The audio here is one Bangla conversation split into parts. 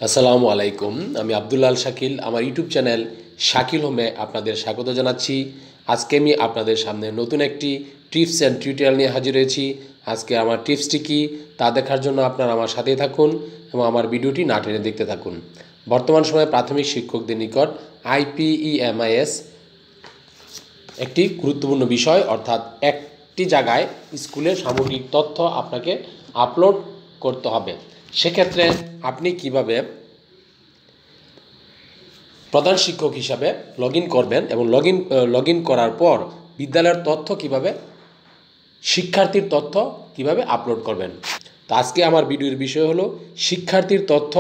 আসসালামু আলাইকুম। আমি আব্দুল্লাহ শাকিল। আমার ইউটিউব চ্যানেল শাকিল হোমে আপনাদের স্বাগত জানাচ্ছি। আজকে আমি আপনাদের সামনে নতুন একটি টিপস অ্যান্ড টিউটোরিয়াল নিয়ে হাজির হয়েছি। আজকে আমার টিপসটি কী তা দেখার জন্য আপনারা আমার সাথেই থাকুন এবং আমার ভিডিওটি না টেনে দেখতে থাকুন। বর্তমান সময়ে প্রাথমিক শিক্ষকদের নিকট IPEMIS একটি গুরুত্বপূর্ণ বিষয়, অর্থাৎ একটি জায়গায় স্কুলের সামগ্রিক তথ্য আপনাকে আপলোড করতে হবে। সেক্ষেত্রে আপনি কিভাবে প্রধান শিক্ষক হিসাবে লগ ইন করবেন এবং লগ ইন করার পর বিদ্যালয়ের তথ্য কিভাবে, শিক্ষার্থীর তথ্য কিভাবে আপলোড করবেন। তো আজকে আমার ভিডিওর বিষয় হলো শিক্ষার্থীর তথ্য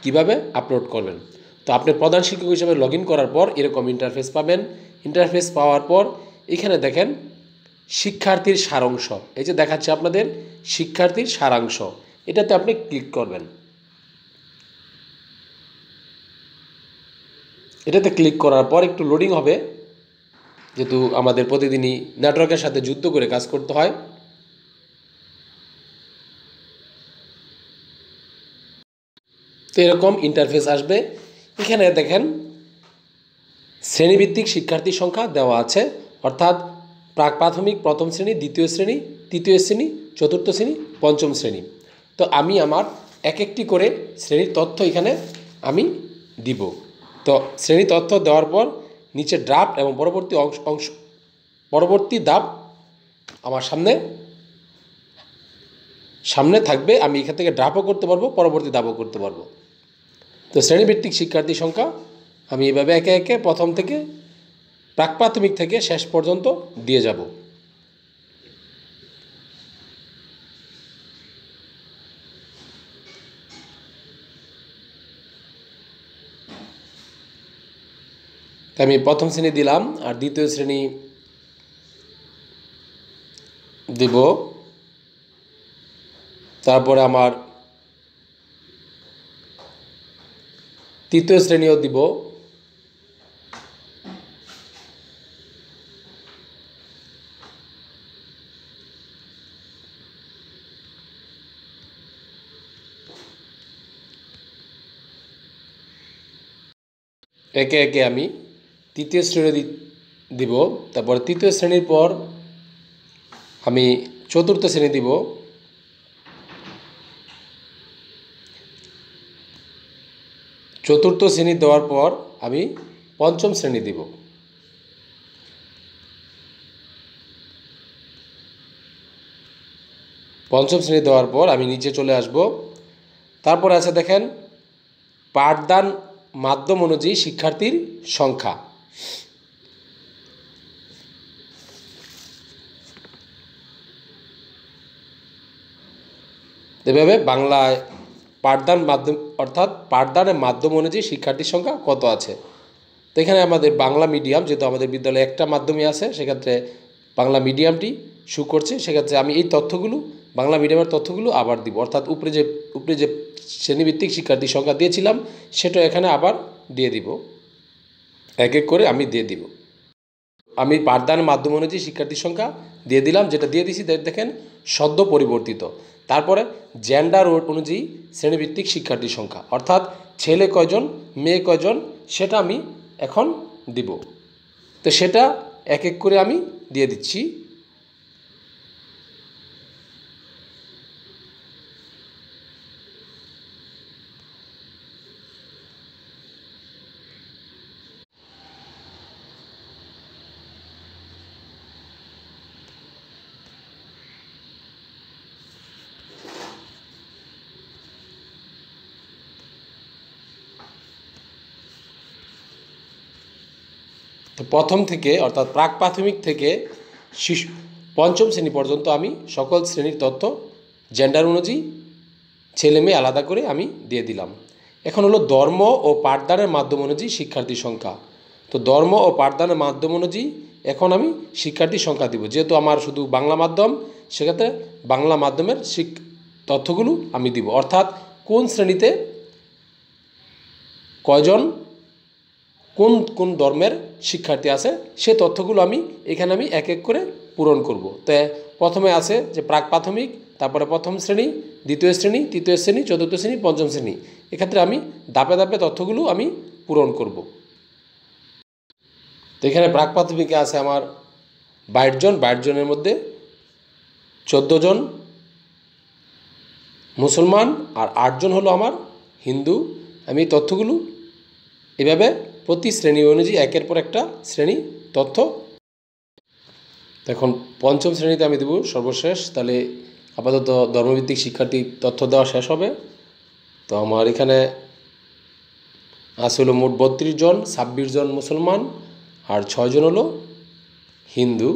কিভাবে আপলোড করবেন। তো আপনি প্রধান শিক্ষক হিসাবে লগ ইন করার পর এরকম ইন্টারফেস পাবেন। ইন্টারফেস পাওয়ার পর এখানে দেখেন শিক্ষার্থীর সারাংশ, এই যে দেখাচ্ছে আপনাদের শিক্ষার্থীর সারাংশ, এটাতে আপনি ক্লিক করবেন। এটাতে ক্লিক করার পর একটু লোডিং হবে, যেহেতু আমাদের প্রতিদিনই নেটওয়ার্কের সাথে যুদ্ধ করে কাজ করতে হয়। তো এরকম ইন্টারফেস আসবে। এখানে দেখেন শ্রেণীভিত্তিক শিক্ষার্থীর সংখ্যা দেওয়া আছে, অর্থাৎ প্রাক প্রাথমিক প্রথম শ্রেণী, দ্বিতীয় শ্রেণী, তৃতীয় শ্রেণী, চতুর্থ শ্রেণী, পঞ্চম শ্রেণী। তো আমি আমার এক একটি করে শ্রেণীর তথ্য এখানে আমি দিব। তো শ্রেণী তথ্য দেওয়ার পর নিচে ড্রাফট এবং পরবর্তী ধাপ আমার সামনে থাকবে। আমি এখান থেকে ড্রাফটও করতে পারবো, পরবর্তী ধাপও করতে পারবো। তো শ্রেণীভিত্তিক শিক্ষার্থীর সংখ্যা আমি এভাবে একে একে প্রথম থেকে প্রাক প্রাথমিক থেকে শেষ পর্যন্ত দিয়ে যাব। আমি প্রথম শ্রেণী দিলাম, আর দ্বিতীয় শ্রেণী দিব, তারপরে আমার তৃতীয় শ্রেণীও দিব, একে একে আমি তৃতীয় শ্রেণী দিব। তারপর তৃতীয় শ্রেণীর পর আমি চতুর্থ শ্রেণী দিব, চতুর্থ শ্রেণী দেওয়ার পর আমি পঞ্চম শ্রেণী দিব। পঞ্চম শ্রেণী দেওয়ার পর আমি নিচে চলে আসব। তারপর আছে দেখেন পাঠদান মাধ্যম অনুযায়ী শিক্ষার্থীর সংখ্যা। এভাবে বাংলায় পাঠদান মাধ্যম, অর্থাৎ পাঠদানের মাধ্যম অনুযায়ী শিক্ষার্থীর সংখ্যা কত আছে। তো এখানে আমাদের বাংলা মিডিয়াম, যেহেতু আমাদের বিদ্যালয়ে একটা মাধ্যমই আছে, সেক্ষেত্রে বাংলা মিডিয়ামটি শো করছে। সেক্ষেত্রে আমি এই তথ্যগুলো, বাংলা মিডিয়ামের তথ্যগুলো আবার দিব, অর্থাৎ উপরে যে শ্রেণীভিত্তিক শিক্ষার্থীর সংখ্যা দিয়েছিলাম সেটা এখানে আবার দিয়ে দিব, এক এক করে আমি দিয়ে দিব। আমি পাঠদানের মাধ্যম অনুযায়ী শিক্ষার্থীর সংখ্যা দিয়ে দিলাম, যেটা দিয়ে দিছি দেখেন সদ্য পরিবর্তিত। তারপরে জেন্ডার অনুযায়ী শ্রেণীভিত্তিক শিক্ষার্থীর সংখ্যা, অর্থাৎ ছেলে কয়জন, মেয়ে কয়জন, সেটা আমি এখন দিব। তো সেটা এক এক করে আমি দিয়ে দিচ্ছি। তো প্রথম থেকে, অর্থাৎ প্রাক প্রাথমিক থেকে পঞ্চম শ্রেণী পর্যন্ত আমি সকল শ্রেণীর তথ্য জেন্ডার অনুযায়ী ছেলে মেয়ে আলাদা করে আমি দিয়ে দিলাম। এখন হলো ধর্ম ও পাঠদানের মাধ্যম অনুযায়ী শিক্ষার্থীর সংখ্যা। তো ধর্ম ও পাঠদানের মাধ্যম অনুযায়ী এখন আমি শিক্ষার্থীর সংখ্যা দিব। যেহেতু আমার শুধু বাংলা মাধ্যম, সেক্ষেত্রে বাংলা মাধ্যমের তথ্যগুলো আমি দিব, অর্থাৎ কোন শ্রেণীতে কয়জন, কোন কোন ধর্মের শিক্ষার্থী আছে সে তথ্যগুলো আমি এখানে এক এক করে পূরণ করব। তো প্রথমে আছে যে প্রাক প্রাথমিক, তারপরে প্রথম শ্রেণী, দ্বিতীয় শ্রেণী, তৃতীয় শ্রেণী, চতুর্থ শ্রেণী, পঞ্চম শ্রেণী। এক্ষেত্রে আমি ধাপে ধাপে তথ্যগুলো আমি পূরণ করব। তো এখানে প্রাক প্রাথমিকে আছে আমার 22 জন, 22 জনের মধ্যে 14 জন মুসলমান আর 8 জন হলো আমার হিন্দু। আমি এই তথ্যগুলো এভাবে প্রতি শ্রেণী অনুযায়ী একের পর একটা শ্রেণী তথ্য। এখন পঞ্চম শ্রেণীতে আমি দেব সর্বশেষ, তাহলে আপাতত ধর্মভিত্তিক শিক্ষার্থী তথ্য দেওয়া শেষ হবে। তো আমার এখানে আছে হলো মোট 32 জন, 26 জন মুসলমান আর 6 জন হলো হিন্দু।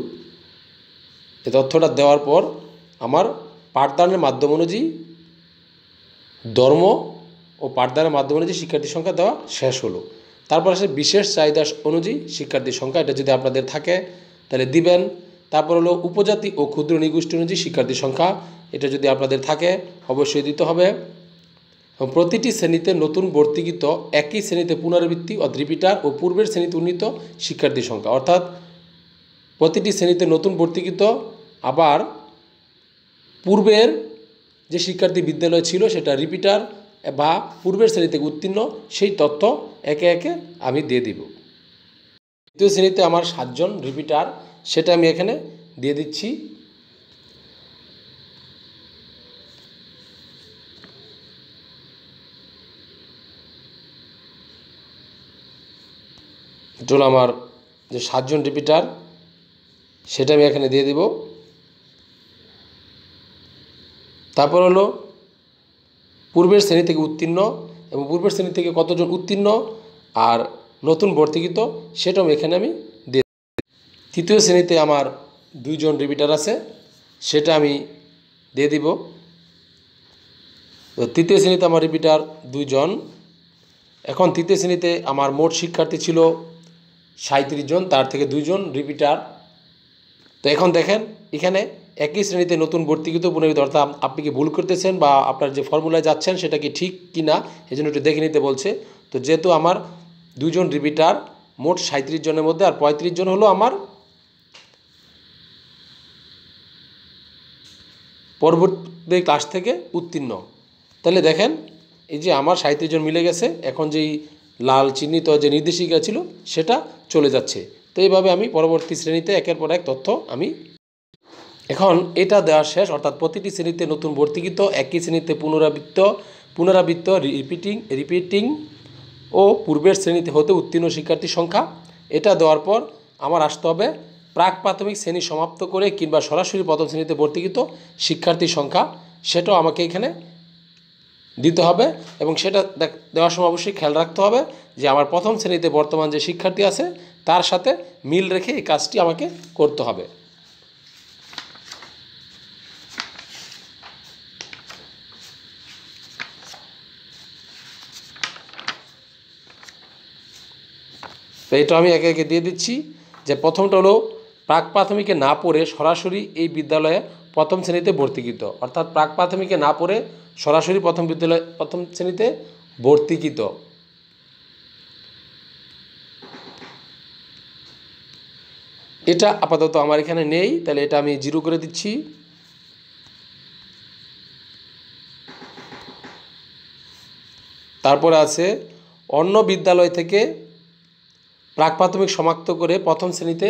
এই তথ্যটা দেওয়ার পর আমার পাঠদানের মাধ্যম অনুযায়ী ধর্ম ও পাঠদানের মাধ্যম অনুযায়ী শিক্ষার্থীর সংখ্যা দেওয়া শেষ হলো। তারপর আসে বিশেষ চাহিদা অনুযায়ী শিক্ষার্থীর সংখ্যা, এটা যদি আপনাদের থাকে তাহলে দিবেন। তারপর হলো উপজাতি ও ক্ষুদ্র নিগোষ্ঠী অনুযায়ী শিক্ষার্থীর সংখ্যা, এটা যদি আপনাদের থাকে অবশ্যই দিতে হবে। প্রতিটি শ্রেণীতে নতুন ভর্তিকৃত, একই শ্রেণীতে পুনরাবৃত্তি ও রিপিটার ও পূর্বের শ্রেণীতে উন্নীত শিক্ষার্থীর সংখ্যা, অর্থাৎ প্রতিটি শ্রেণীতে নতুন ভর্তিকৃত আবার পূর্বের যে শিক্ষার্থী বিদ্যালয় ছিল সেটা রিপিটার বা পূর্বের শ্রেণী থেকে উত্তীর্ণ, সেই তথ্য একে একে আমি দিয়ে দিব। দ্বিতীয় শ্রেণীতে আমার 7 জন রিপিটার, সেটা আমি এখানে দিয়ে দিচ্ছি। এটা হলো আমার যে 7 জন রিপিটার, সেটা আমি এখানে দিয়ে দিব। তারপর হলো পূর্বের শ্রেণী থেকে উত্তীর্ণ এবং পূর্বের শ্রেণী থেকে কতজন উত্তীর্ণ আর নতুন ভর্তিকৃত, সেটাও এখানে আমি দিয়ে। তৃতীয় শ্রেণীতে আমার 2 জন রিপিটার আছে, সেটা আমি দিয়ে দিব। তো তৃতীয় শ্রেণীতে আমার রিপিটার 2 জন। এখন তৃতীয় শ্রেণীতে আমার মোট শিক্ষার্থী ছিল 37 জন, তার থেকে 2 জন রিপিটার। তো এখন দেখেন এখানে একই শ্রেণীতে নতুন ভর্তিকৃত পুনরাবৃত্তি, অর্থাৎ আপনি কি ভুল করতেছেন বা আপনার যে ফর্মুলায় যাচ্ছেন সেটা কি ঠিক কি না, এই জন্য একটু দেখে নিতে বলছে। তো যেহেতু আমার 2 জন রিপিটার মোট 37 জনের মধ্যে, আর 35 জন হলো আমার পরবর্তী ক্লাস থেকে উত্তীর্ণ, তাহলে দেখেন এই যে আমার 37 জন মিলে গেছে। এখন যেই লাল চিহ্নিত যে নির্দেশিকা ছিল সেটা চলে যাচ্ছে। তো এইভাবে আমি পরবর্তী শ্রেণীতে একের পর এক তথ্য আমি, এখন এটা দেওয়া শেষ, অর্থাৎ প্রতিটি শ্রেণীতে নতুন ভর্তিকৃত, একই শ্রেণীতে পুনরাবৃত্ত রিপিটিং ও পূর্বের শ্রেণীতে হতে উত্তীর্ণ শিক্ষার্থীর সংখ্যা, এটা দেওয়ার পর আমার আসতে হবে প্রাক প্রাথমিক শ্রেণী সমাপ্ত করে কিংবা সরাসরি প্রথম শ্রেণীতে ভর্তিকৃত শিক্ষার্থীর সংখ্যা, সেটাও আমাকে এখানে দিতে হবে। এবং সেটা দেওয়ার সময় অবশ্যই খেয়াল রাখতে হবে যে আমার প্রথম শ্রেণীতে বর্তমান যে শিক্ষার্থী আছে তার সাথে মিল রেখে এই কাজটি আমাকে করতে হবে। তো এটা আমি একে একে দিয়ে দিচ্ছি। যে প্রথমটা হলো প্রাক প্রাথমিকে না পড়ে সরাসরি এই বিদ্যালয়ে প্রথম শ্রেণীতে ভর্তিকৃত, অর্থাৎ প্রাক প্রাথমিকে না পড়ে সরাসরি প্রথম শ্রেণীতে ভর্তিকৃত। এটা আপাতত আমার এখানে নেই, তাহলে এটা আমি 0 করে দিচ্ছি। তারপরে আছে অন্য বিদ্যালয় থেকে প্রাক প্রাথমিক সমাপ্ত করে প্রথম শ্রেণীতে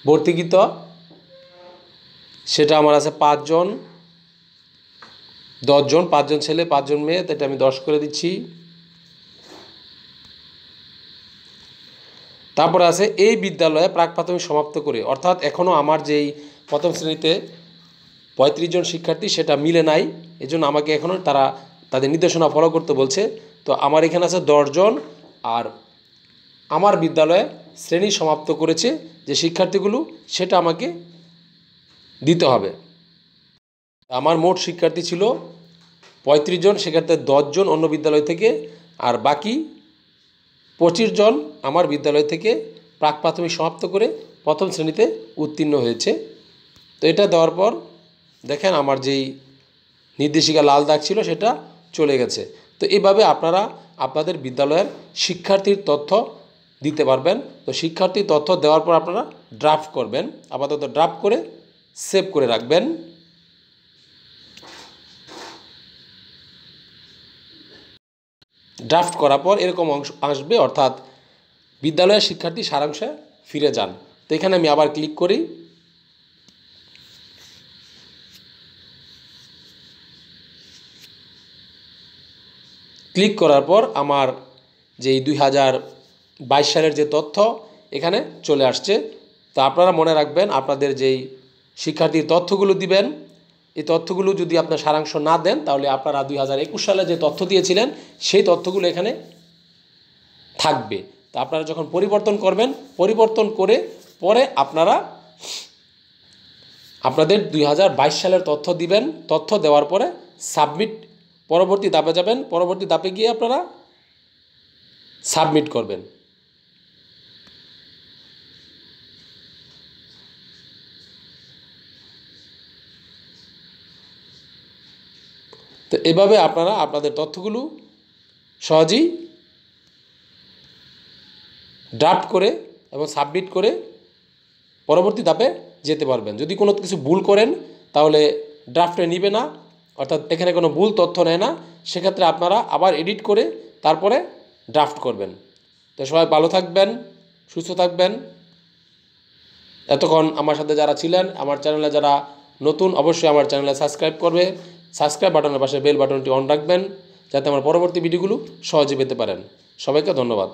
ভর্তিকৃত, সেটা আমার আছে 5 জন, 10 জন, 5 জন ছেলে 5 জন মেয়ে, এটা আমি 10 করে দিচ্ছি। তারপরে আছে এই বিদ্যালয়ে প্রাক প্রাথমিক সমাপ্ত করে, অর্থাৎ এখনও আমার যেই প্রথম শ্রেণীতে 35 জন শিক্ষার্থী সেটা মিলে নাই, এজন্য আমাকে এখনও তাদের নির্দেশনা ফলো করতে বলছে। তো আমার এখানে আছে 10 জন, আর আমার বিদ্যালয়ে শ্রেণী সমাপ্ত করেছে যে শিক্ষার্থীগুলো সেটা আমাকে দিতে হবে। আমার মোট শিক্ষার্থী ছিল 35 জন, সেক্ষেত্রে 10 জন অন্য বিদ্যালয় থেকে, আর বাকি 25 জন আমার বিদ্যালয় থেকে প্রাক প্রাথমিক সমাপ্ত করে প্রথম শ্রেণীতে উত্তীর্ণ হয়েছে। তো এটা দেওয়ার পর দেখেন আমার যেই নির্দেশিকা লাল দাগ ছিল সেটা চলে গেছে। তো এইভাবে আপনারা আপনাদের বিদ্যালয়ের শিক্ষার্থীর তথ্য দিতে পারবেন। তো শিক্ষার্থীর তথ্য দেওয়ার পর আপনারা ড্রাফট করবেন। আপাতত ড্রাফট করে সেভ করে রাখবেন। ড্রাফট করার পর এরকম অংশ আসবে, অর্থাৎ বিদ্যালয়ের শিক্ষার্থী সারাংশে ফিরে যান। তো এখানে আমি আবার ক্লিক করি। ক্লিক করার পর আমার যেই 2022 সালের যে তথ্য এখানে চলে আসছে। তো আপনারা মনে রাখবেন, আপনাদের যেই শিক্ষার্থীর তথ্যগুলো দিবেন, এই তথ্যগুলো যদি আপনার সারাংশ না দেন তাহলে আপনারা 2021 সালে যে তথ্য দিয়েছিলেন সেই তথ্যগুলো এখানে থাকবে। তো আপনারা যখন পরিবর্তন করবেন, পরিবর্তন করে পরে আপনারা আপনাদের 2022 সালের তথ্য দিবেন। তথ্য দেওয়ার পরে সাবমিট, পরবর্তী ধাপে যাবেন। পরবর্তী ধাপে গিয়ে আপনারা সাবমিট করবেন। তো এভাবে আপনারা আপনাদের তথ্যগুলো সহজেই ড্রাফট করে এবং সাবমিট করে পরবর্তী ধাপে যেতে পারবেন। যদি কোনো কিছু ভুল করেন তাহলে ড্রাফটে নিবে না, অর্থাৎ এখানে কোনো ভুল তথ্য নেয় না। সেক্ষেত্রে আপনারা আবার এডিট করে তারপরে ড্রাফট করবেন। তো সবাই ভালো থাকবেন, সুস্থ থাকবেন। এতক্ষণ আমার সাথে যারা ছিলেন, আমার চ্যানেলে যারা নতুন, অবশ্যই আমার চ্যানেলে সাবস্ক্রাইব করবে। সাবস্ক্রাইব বাটনের পাশে বেল বাটনটি অন রাখবেন যাতে আমার পরবর্তী ভিডিওগুলো সহজে পেতে পারেন। সবাইকে ধন্যবাদ।